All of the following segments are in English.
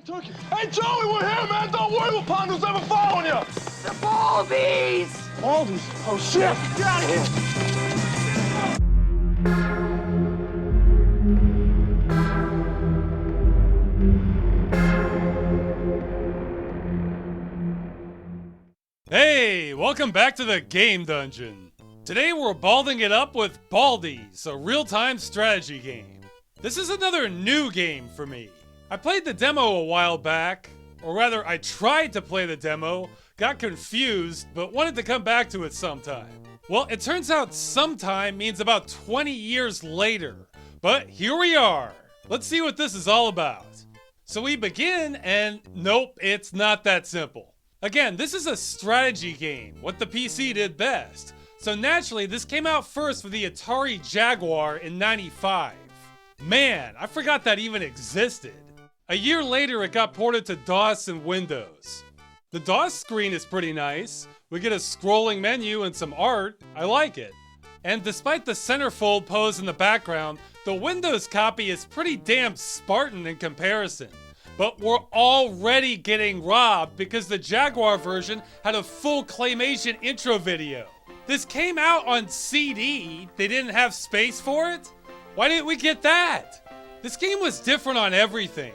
Took it. Hey, Joey, we're here, man. Don't worry, we'll find who's ever following you. The Baldies! Baldies? Oh, shit. Get out of here. Hey, welcome back to the Game Dungeon. Today we're balding it up with Baldies, a real-time strategy game. This is another new game for me. I played the demo a while back, or rather I tried to play the demo, got confused, but wanted to come back to it sometime. Well, it turns out sometime means about 20 years later, but here we are. Let's see what this is all about. So we begin, and nope, it's not that simple. Again, this is a strategy game, what the PC did best. So naturally, this came out first for the Atari Jaguar in '95. Man, I forgot that even existed. A year later, it got ported to DOS and Windows. The DOS screen is pretty nice. We get a scrolling menu and some art. I like it. And despite the centerfold pose in the background, the Windows copy is pretty damn Spartan in comparison. But we're already getting robbed because the Jaguar version had a full claymation intro video. This came out on CD. They didn't have space for it? Why didn't we get that? This game was different on everything.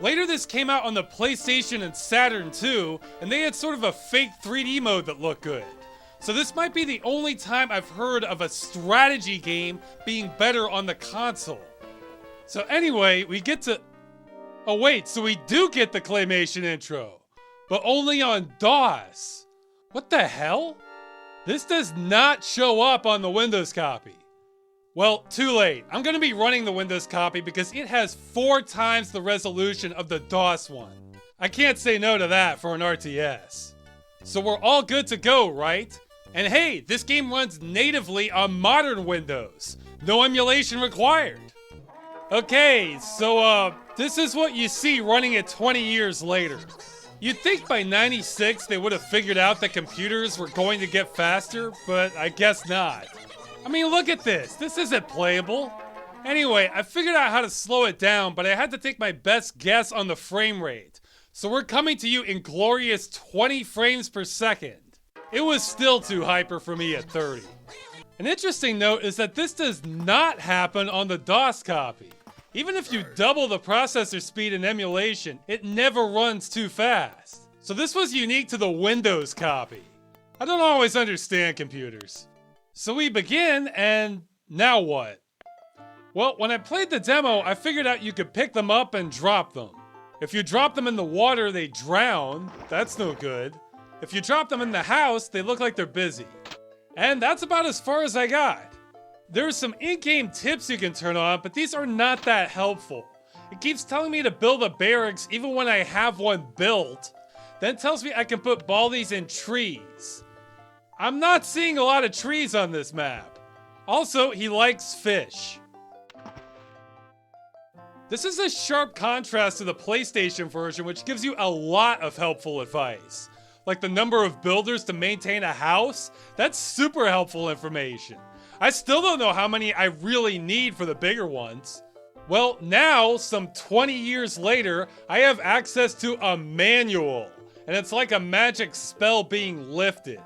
Later this came out on the PlayStation and Saturn too, and they had sort of a fake 3D mode that looked good. So this might be the only time I've heard of a strategy game being better on the console. So anyway, we get to... Oh wait, so we do get the claymation intro, but only on DOS. What the hell? This does not show up on the Windows copy. Well, too late. I'm going to be running the Windows copy because it has 4 times the resolution of the DOS one. I can't say no to that for an RTS. So we're all good to go, right? And hey, this game runs natively on modern Windows. No emulation required. Okay, so this is what you see running it 20 years later. You'd think by '96 they would have figured out that computers were going to get faster, but I guess not. I mean, look at this. This isn't playable. Anyway, I figured out how to slow it down, but I had to take my best guess on the frame rate. So we're coming to you in glorious 20 frames per second. It was still too hyper for me at 30. An interesting note is that this does not happen on the DOS copy. Even if you double the processor speed in emulation, it never runs too fast. So this was unique to the Windows copy. I don't always understand computers. So we begin, and now what? Well, when I played the demo, I figured out you could pick them up and drop them. If you drop them in the water, they drown. That's no good. If you drop them in the house, they look like they're busy. And that's about as far as I got. There's some in-game tips you can turn on, but these are not that helpful. It keeps telling me to build a barracks even when I have one built, then tells me I can put Baldies in trees. I'm not seeing a lot of trees on this map. Also, he likes fish. This is a sharp contrast to the PlayStation version, which gives you a lot of helpful advice. Like the number of builders to maintain a house, that's super helpful information. I still don't know how many I really need for the bigger ones. Well, now, some 20 years later, I have access to a manual, and it's like a magic spell being lifted.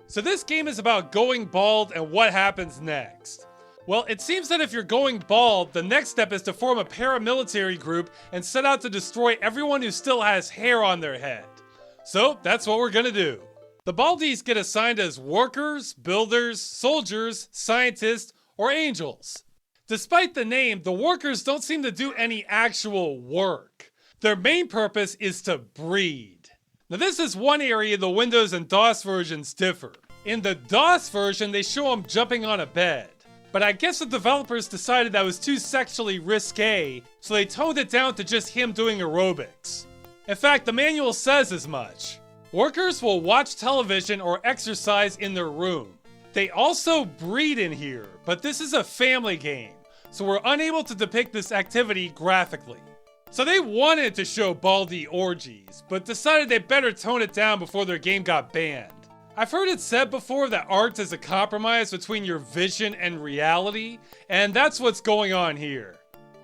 So this game is about going bald and what happens next. Well, it seems that if you're going bald, the next step is to form a paramilitary group and set out to destroy everyone who still has hair on their head. So that's what we're gonna do. The Baldies get assigned as workers, builders, soldiers, scientists, or angels. Despite the name, the workers don't seem to do any actual work. Their main purpose is to breed. Now this is one area the Windows and DOS versions differ. In the DOS version, they show him jumping on a bed. But I guess the developers decided that was too sexually risque, so they toned it down to just him doing aerobics. In fact, the manual says as much. Workers will watch television or exercise in their room. They also breed in here, but this is a family game, so we're unable to depict this activity graphically. So they wanted to show Baldy orgies, but decided they better tone it down before their game got banned. I've heard it said before that art is a compromise between your vision and reality, and that's what's going on here.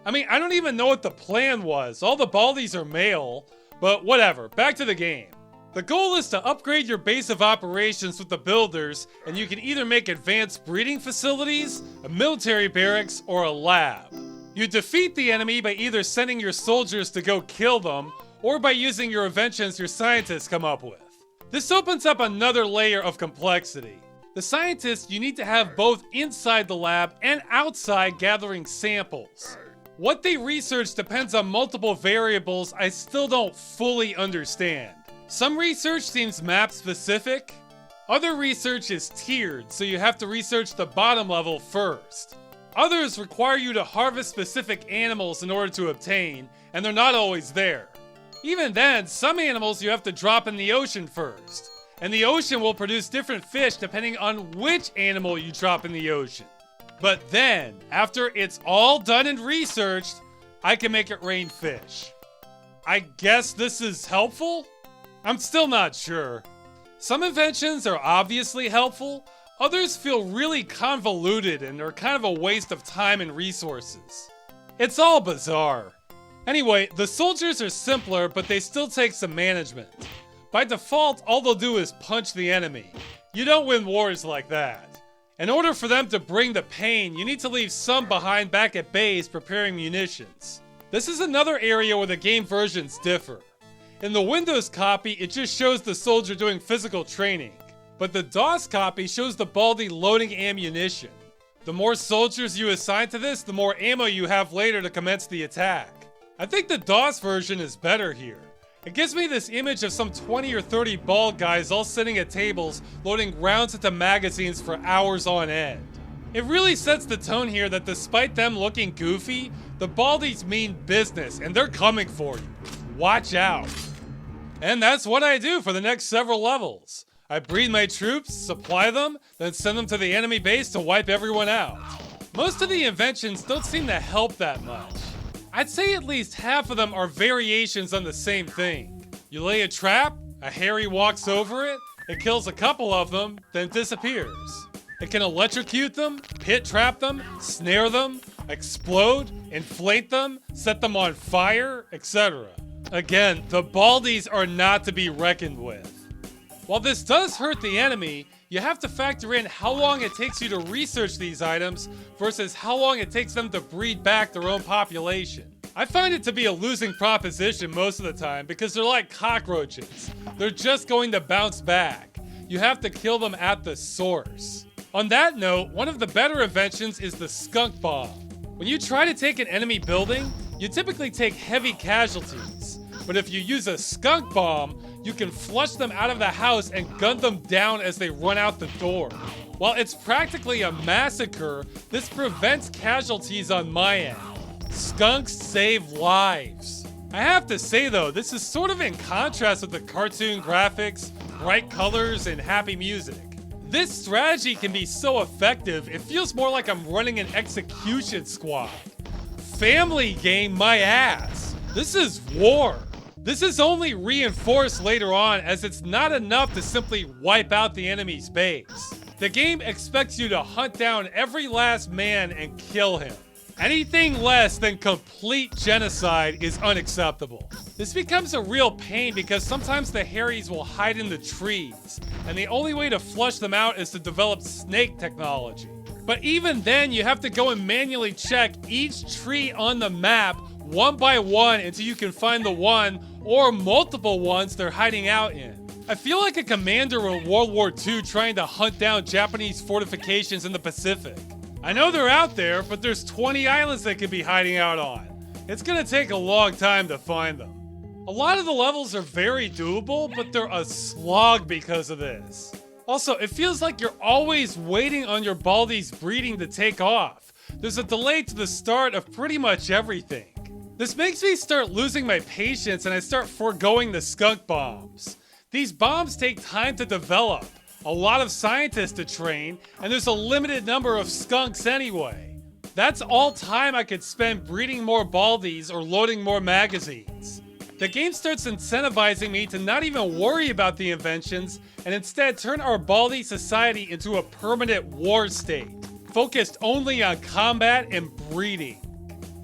I mean, I don't even know what the plan was. All the Baldies are male, but whatever. Back to the game. The goal is to upgrade your base of operations with the builders, and you can either make advanced breeding facilities, a military barracks, or a lab. You defeat the enemy by either sending your soldiers to go kill them, or by using your inventions your scientists come up with. This opens up another layer of complexity. The scientists you need to have both inside the lab and outside gathering samples. What they research depends on multiple variables I still don't fully understand. Some research seems map specific. Other research is tiered, so you have to research the bottom level first. Others require you to harvest specific animals in order to obtain, and they're not always there. Even then, some animals you have to drop in the ocean first, and the ocean will produce different fish depending on which animal you drop in the ocean. But then, after it's all done and researched, I can make it rain fish. I guess this is helpful? I'm still not sure. Some inventions are obviously helpful, others feel really convoluted and are kind of a waste of time and resources. It's all bizarre. Anyway, the soldiers are simpler, but they still take some management. By default, all they'll do is punch the enemy. You don't win wars like that. In order for them to bring the pain, you need to leave some behind back at base preparing munitions. This is another area where the game versions differ. In the Windows copy, it just shows the soldier doing physical training, but the DOS copy shows the Baldy loading ammunition. The more soldiers you assign to this, the more ammo you have later to commence the attack. I think the DOS version is better here. It gives me this image of some 20 or 30 bald guys all sitting at tables loading rounds into magazines for hours on end. It really sets the tone here that despite them looking goofy, the Baldies mean business and they're coming for you. Watch out. And that's what I do for the next several levels. I breed my troops, supply them, then send them to the enemy base to wipe everyone out. Most of the inventions don't seem to help that much. I'd say at least half of them are variations on the same thing. You lay a trap, a Harry walks over it, it kills a couple of them, then disappears. It can electrocute them, pit trap them, snare them, explode, inflate them, set them on fire, etc. Again, the Baldies are not to be reckoned with. While this does hurt the enemy, you have to factor in how long it takes you to research these items versus how long it takes them to breed back their own population. I find it to be a losing proposition most of the time because they're like cockroaches. They're just going to bounce back. You have to kill them at the source. On that note, one of the better inventions is the skunk bomb. When you try to take an enemy building, you typically take heavy casualties. But if you use a skunk bomb, you can flush them out of the house and gun them down as they run out the door. While it's practically a massacre, this prevents casualties on my end. Skunks save lives. I have to say though, this is sort of in contrast with the cartoon graphics, bright colors, and happy music. This strategy can be so effective, it feels more like I'm running an execution squad. Family game my ass. This is war. This is only reinforced later on as it's not enough to simply wipe out the enemy's base. The game expects you to hunt down every last man and kill him. Anything less than complete genocide is unacceptable. This becomes a real pain because sometimes the Harrys will hide in the trees, and the only way to flush them out is to develop snake technology. But even then, you have to go and manually check each tree on the map one by one until you can find the one or multiple ones they're hiding out in. I feel like a commander in World War II trying to hunt down Japanese fortifications in the Pacific. I know they're out there, but there's 20 islands they could be hiding out on. It's gonna take a long time to find them. A lot of the levels are very doable, but they're a slog because of this. Also, it feels like you're always waiting on your Baldies breeding to take off. There's a delay to the start of pretty much everything. This makes me start losing my patience and I start foregoing the skunk bombs. These bombs take time to develop, a lot of scientists to train, and there's a limited number of skunks anyway. That's all time I could spend breeding more Baldies or loading more magazines. The game starts incentivizing me to not even worry about the inventions and instead turn our Baldy society into a permanent war state, focused only on combat and breeding.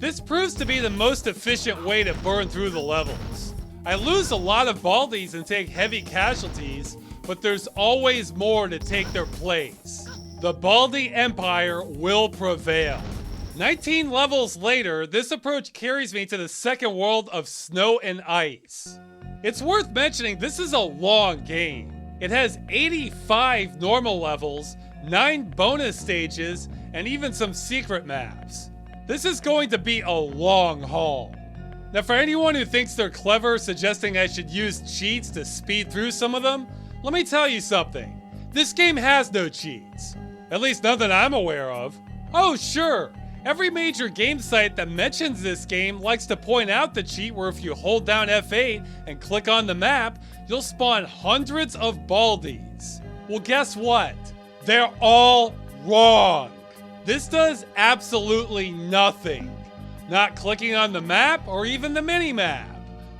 This proves to be the most efficient way to burn through the levels. I lose a lot of Baldies and take heavy casualties, but there's always more to take their place. The Baldy Empire will prevail. 19 levels later, this approach carries me to the second world of Snow and Ice. It's worth mentioning this is a long game. It has 85 normal levels, 9 bonus stages, and even some secret maps. This is going to be a long haul. Now for anyone who thinks they're clever suggesting I should use cheats to speed through some of them, let me tell you something. This game has no cheats. At least none that I'm aware of. Oh sure, every major game site that mentions this game likes to point out the cheat where if you hold down F8 and click on the map, you'll spawn hundreds of Baldies. Well guess what? They're all wrong. This does absolutely nothing. Not clicking on the map or even the mini-map.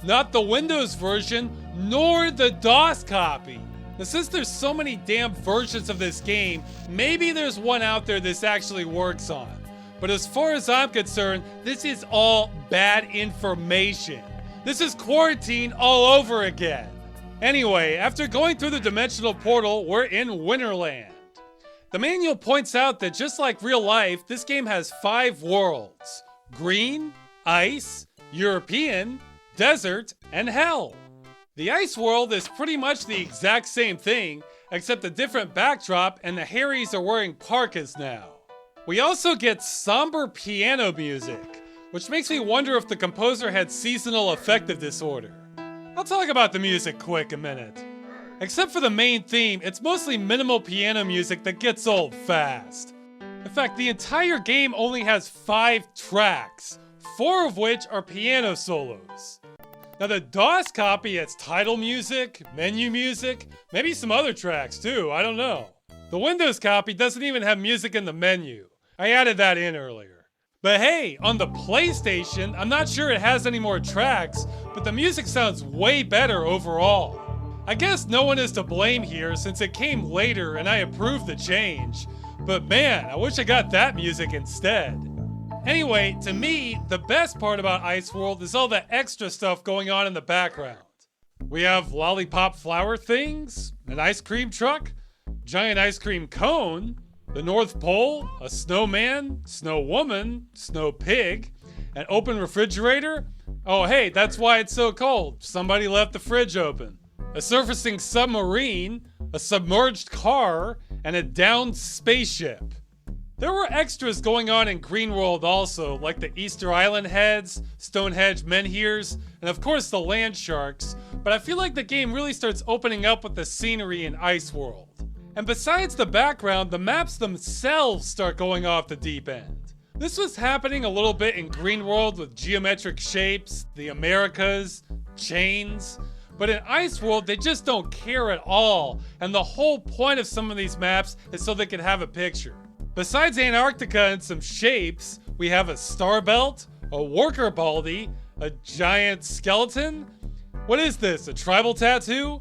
Not the Windows version, nor the DOS copy. Now, since there's so many damn versions of this game, maybe there's one out there this actually works on. But as far as I'm concerned, this is all bad information. This is quarantine all over again. Anyway, after going through the dimensional portal, we're in Winterland. The manual points out that just like real life, this game has 5 worlds. Green, Ice, European, Desert, and Hell. The Ice world is pretty much the exact same thing, except a different backdrop and the Harrys are wearing parkas now. We also get somber piano music, which makes me wonder if the composer had seasonal affective disorder. I'll talk about the music quick a minute. Except for the main theme, it's mostly minimal piano music that gets old fast. In fact, the entire game only has 5 tracks, 4 of which are piano solos. Now the DOS copy has title music, menu music, maybe some other tracks too, I don't know. The Windows copy doesn't even have music in the menu. I added that in earlier. But hey, on the PlayStation, I'm not sure it has any more tracks, but the music sounds way better overall. I guess no one is to blame here since it came later and I approved the change. But man, I wish I got that music instead. Anyway, to me, the best part about Ice World is all the extra stuff going on in the background. We have lollipop flower things, an ice cream truck, giant ice cream cone, the North Pole, a snowman, snow woman, snow pig, an open refrigerator. Oh hey, that's why it's so cold. Somebody left the fridge open. A surfacing submarine, a submerged car, and a downed spaceship. There were extras going on in Green World also, like the Easter Island heads, Stonehenge menhirs, and of course the land sharks, but I feel like the game really starts opening up with the scenery in Ice World. And besides the background, the maps themselves start going off the deep end. This was happening a little bit in Green World with geometric shapes, the Americas, chains, but in Ice World they just don't care at all, and the whole point of some of these maps is so they can have a picture. Besides Antarctica and some shapes, we have a star belt, a worker baldy, a giant skeleton. What is this, a tribal tattoo?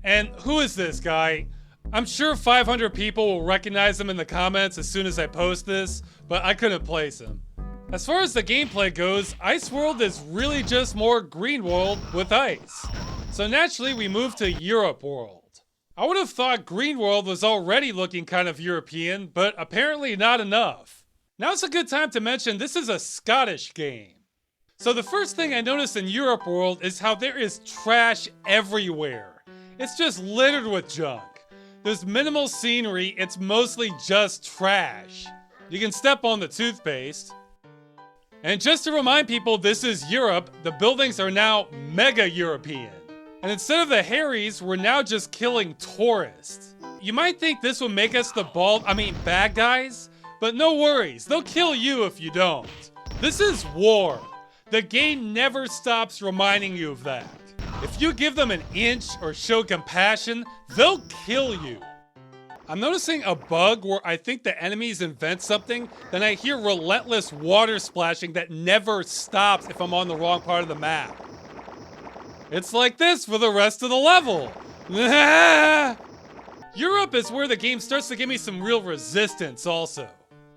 And who is this guy? I'm sure 500 people will recognize him in the comments as soon as I post this, but I couldn't place him. As far as the gameplay goes, Ice World is really just more Green World with ice. So naturally we move to Europe World. I would have thought Green World was already looking kind of European, but apparently not enough. Now's a good time to mention this is a Scottish game. So the first thing I noticed in Europe World is how there is trash everywhere. It's just littered with junk. There's minimal scenery, it's mostly just trash. You can step on the toothpaste. And just to remind people this is Europe, the buildings are now mega European. And instead of the Harrys, we're now just killing tourists. You might think this would make us the bad guys, but no worries, they'll kill you if you don't. This is war. The game never stops reminding you of that. If you give them an inch or show compassion, they'll kill you. I'm noticing a bug where I think the enemies invent something, then I hear relentless water splashing that never stops if I'm on the wrong part of the map. It's like this for the rest of the level. Europe is where the game starts to give me some real resistance also.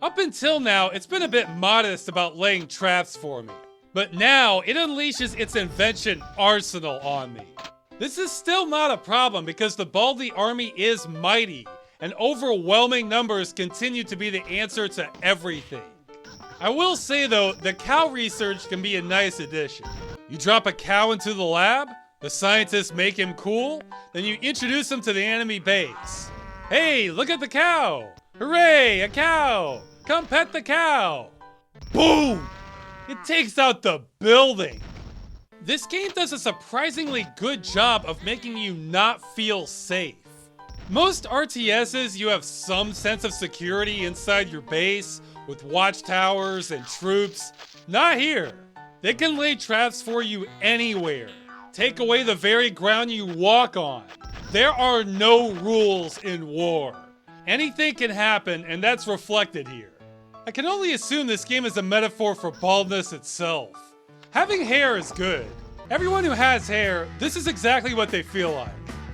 Up until now, it's been a bit modest about laying traps for me. But now, it unleashes its invention arsenal on me. This is still not a problem because the Baldy army is mighty, and overwhelming numbers continue to be the answer to everything. I will say though, the cow research can be a nice addition. You drop a cow into the lab, the scientists make him cool, then you introduce him to the enemy base. Hey, look at the cow! Hooray, a cow! Come pet the cow! Boom! It takes out the building. This game does a surprisingly good job of making you not feel safe. Most RTSs, you have some sense of security inside your base, with watchtowers and troops. Not here. They can lay traps for you anywhere. Take away the very ground you walk on. There are no rules in war. Anything can happen, and that's reflected here. I can only assume this game is a metaphor for baldness itself. Having hair is good. Everyone who has hair, this is exactly what they feel like.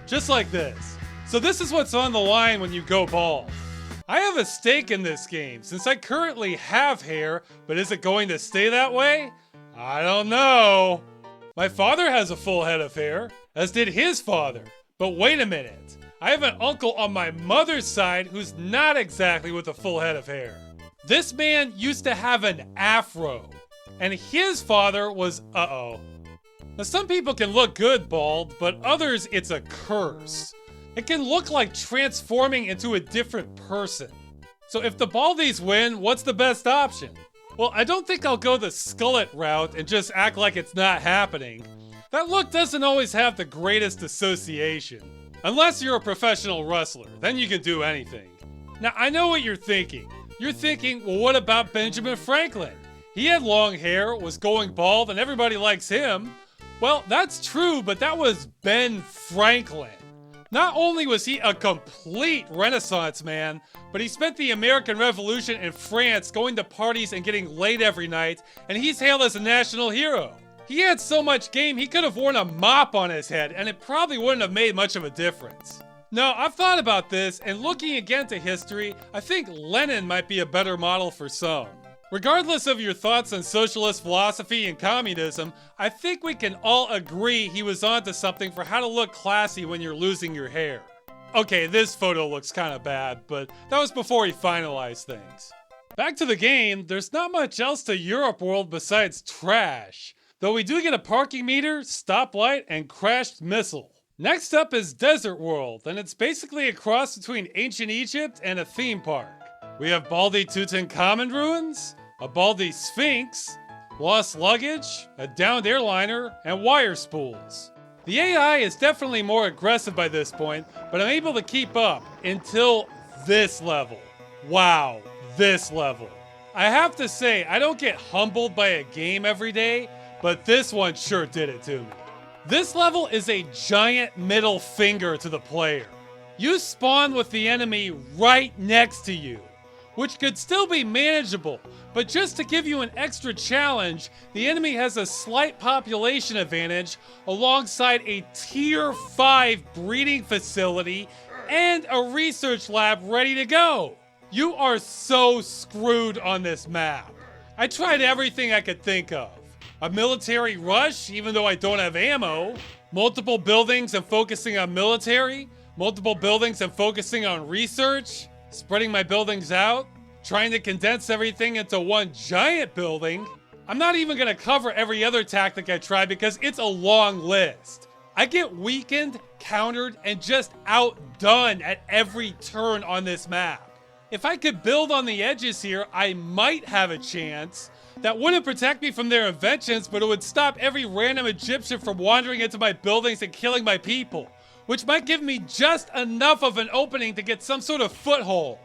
Just like this. So this is what's on the line when you go bald. I have a stake in this game, since I currently have hair, but is it going to stay that way? I don't know. My father has a full head of hair, as did his father. But wait a minute. I have an uncle on my mother's side who's not exactly with a full head of hair. This man used to have an afro, and his father was uh-oh. Now some people can look good bald, but others it's a curse. It can look like transforming into a different person. So if the Baldies win, what's the best option? Well, I don't think I'll go the skullet route and just act like it's not happening. That look doesn't always have the greatest association. Unless you're a professional wrestler, then you can do anything. Now, I know what you're thinking. You're thinking, well, what about Benjamin Franklin? He had long hair, was going bald, and everybody likes him. Well, that's true, but that was Ben Franklin. Not only was he a complete Renaissance man, but he spent the American Revolution in France going to parties and getting laid every night, and he's hailed as a national hero. He had so much game he could have worn a mop on his head, and it probably wouldn't have made much of a difference. No, I've thought about this, and looking again to history, I think Lenin might be a better model for some. Regardless of your thoughts on socialist philosophy and communism, I think we can all agree he was onto something for how to look classy when you're losing your hair. Okay, this photo looks kinda bad, but that was before he finalized things. Back to the game, there's not much else to Europe World besides trash. Though we do get a parking meter, stoplight, and crashed missile. Next up is Desert World, and it's basically a cross between ancient Egypt and a theme park. We have Baldy Tutankhamun ruins, a Baldy Sphinx, lost luggage, a downed airliner, and wire spools. The AI is definitely more aggressive by this point, but I'm able to keep up until this level. Wow, this level. I have to say, I don't get humbled by a game every day, but this one sure did it to me. This level is a giant middle finger to the player. You spawn with the enemy right next to you, which could still be manageable, but just to give you an extra challenge, the enemy has a slight population advantage alongside a tier 5 breeding facility and a research lab ready to go. You are so screwed on this map. I tried everything I could think of. A military rush, even though I don't have ammo. Multiple buildings and focusing on military. Multiple buildings and focusing on research. Spreading my buildings out. Trying to condense everything into one giant building. I'm not even going to cover every other tactic I tried because it's a long list. I get weakened, countered, and just outdone at every turn on this map. If I could build on the edges here, I might have a chance. That wouldn't protect me from their inventions, but it would stop every random Egyptian from wandering into my buildings and killing my people, which might give me just enough of an opening to get some sort of foothold.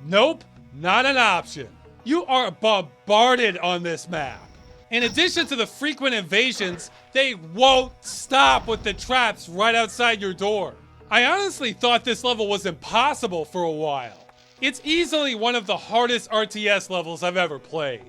Nope, not an option. You are bombarded on this map. In addition to the frequent invasions, they won't stop with the traps right outside your door. I honestly thought this level was impossible for a while. It's easily one of the hardest RTS levels I've ever played.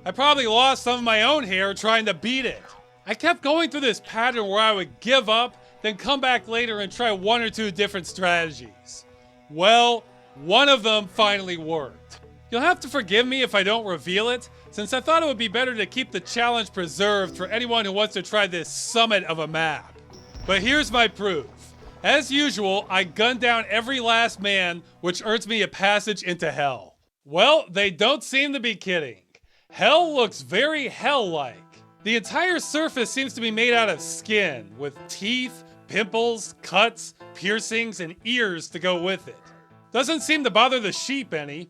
I probably lost some of my own hair trying to beat it. I kept going through this pattern where I would give up, then come back later and try one or two different strategies. Well, one of them finally worked. You'll have to forgive me if I don't reveal it, since I thought it would be better to keep the challenge preserved for anyone who wants to try this summit of a map. But here's my proof. As usual, I gunned down every last man, which earns me a passage into hell. Well, they don't seem to be kidding. Hell looks very hell-like. The entire surface seems to be made out of skin, with teeth, pimples, cuts, piercings, and ears to go with it. Doesn't seem to bother the sheep any.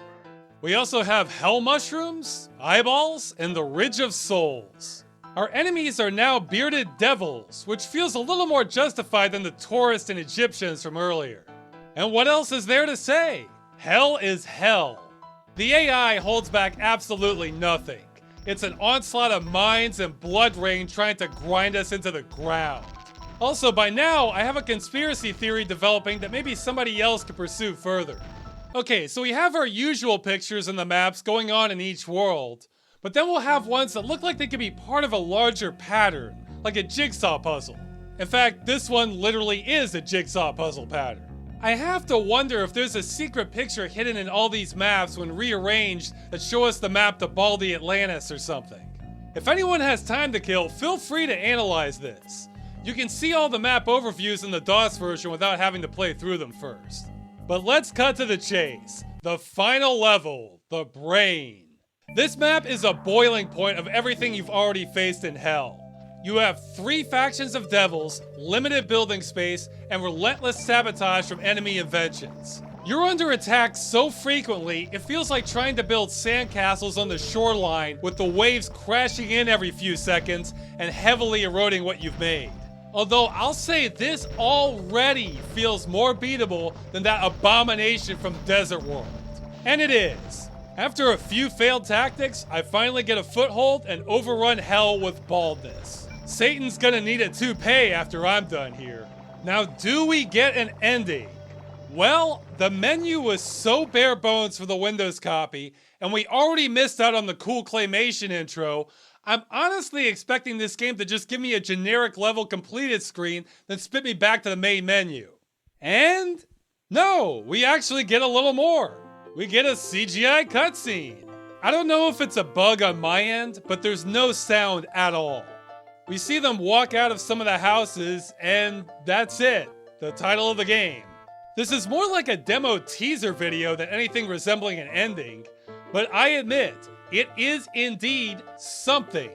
We also have hell mushrooms, eyeballs, and the Ridge of Souls. Our enemies are now bearded devils, which feels a little more justified than the tourists and Egyptians from earlier. And what else is there to say? Hell is hell. The AI holds back absolutely nothing. It's an onslaught of mines and blood rain trying to grind us into the ground. Also, by now, I have a conspiracy theory developing that maybe somebody else could pursue further. Okay, so we have our usual pictures in the maps going on in each world, but then we'll have ones that look like they could be part of a larger pattern, like a jigsaw puzzle. In fact, this one literally is a jigsaw puzzle pattern. I have to wonder if there's a secret picture hidden in all these maps when rearranged that show us the map to Baldy Atlantis or something. If anyone has time to kill, feel free to analyze this. You can see all the map overviews in the DOS version without having to play through them first. But let's cut to the chase. The final level, the brain. This map is a boiling point of everything you've already faced in hell. You have 3 factions of devils, limited building space, and relentless sabotage from enemy inventions. You're under attack so frequently, it feels like trying to build sandcastles on the shoreline with the waves crashing in every few seconds and heavily eroding what you've made. Although I'll say this already feels more beatable than that abomination from Desert World. And it is. After a few failed tactics, I finally get a foothold and overrun hell with baldness. Satan's gonna need a toupee after I'm done here. Now, do we get an ending? Well, the menu was so bare bones for the Windows copy, and we already missed out on the cool claymation intro. I'm honestly expecting this game to just give me a generic level completed screen, then spit me back to the main menu. And no, we actually get a little more. We get a CGI cutscene. I don't know if it's a bug on my end, but there's no sound at all. We see them walk out of some of the houses, and that's it. The title of the game. This is more like a demo teaser video than anything resembling an ending, but I admit, it is indeed something.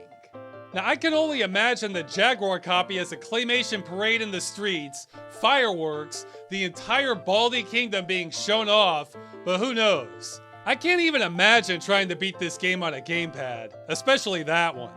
Now, I can only imagine the Jaguar copy as a claymation parade in the streets, fireworks, the entire Baldy Kingdom being shown off, but who knows? I can't even imagine trying to beat this game on a gamepad, especially that one.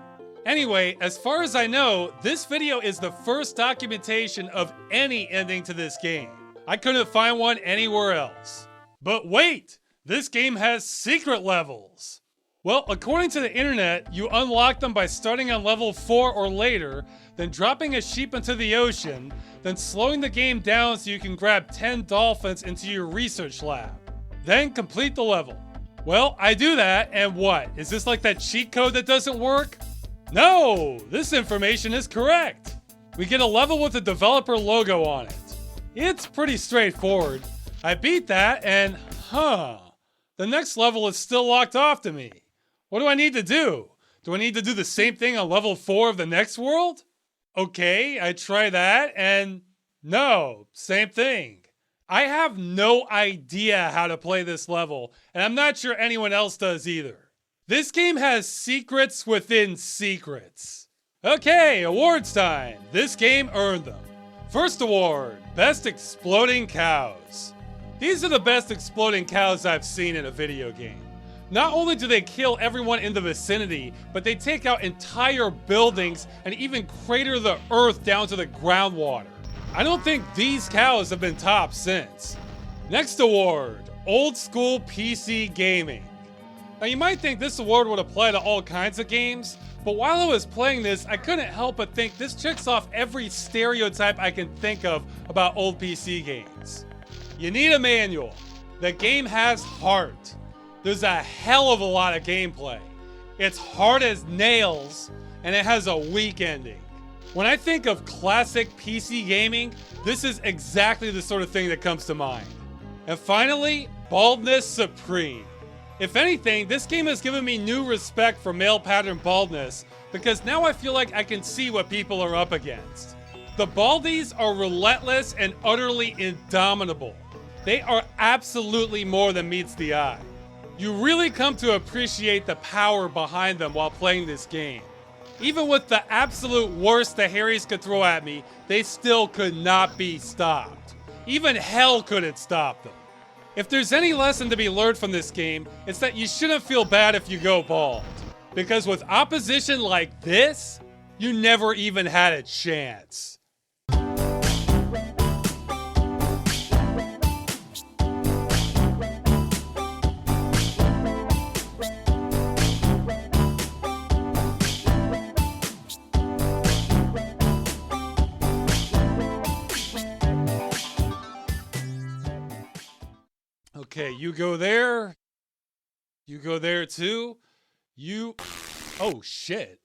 Anyway, as far as I know, this video is the first documentation of any ending to this game. I couldn't find one anywhere else. But wait! This game has secret levels! Well, according to the internet, you unlock them by starting on level 4 or later, then dropping a sheep into the ocean, then slowing the game down so you can grab 10 dolphins into your research lab. Then complete the level. Well, I do that, and what? Is this like that cheat code that doesn't work? No! This information is correct! We get a level with the developer logo on it. It's pretty straightforward. I beat that, and the next level is still locked off to me. What do I need to do? Do I need to do the same thing on level 4 of the next world? Okay, I try that, and no, same thing. I have no idea how to play this level, and I'm not sure anyone else does either. This game has secrets within secrets. Okay, awards time. This game earned them. First award, Best Exploding Cows. These are the best exploding cows I've seen in a video game. Not only do they kill everyone in the vicinity, but they take out entire buildings and even crater the earth down to the groundwater. I don't think these cows have been topped since. Next award, Old School PC Gaming. Now you might think this award would apply to all kinds of games, but while I was playing this, I couldn't help but think this checks off every stereotype I can think of about old PC games. You need a manual. The game has heart. There's a hell of a lot of gameplay. It's hard as nails, and it has a weak ending. When I think of classic PC gaming, this is exactly the sort of thing that comes to mind. And finally, Baldness Supreme. If anything, this game has given me new respect for male pattern baldness because now I feel like I can see what people are up against. The Baldies are relentless and utterly indomitable. They are absolutely more than meets the eye. You really come to appreciate the power behind them while playing this game. Even with the absolute worst the Harrys could throw at me, they still could not be stopped. Even hell couldn't stop them. If there's any lesson to be learned from this game, it's that you shouldn't feel bad if you go bald. Because with opposition like this, you never even had a chance. Okay, you go there. You go there too. You... Oh, shit.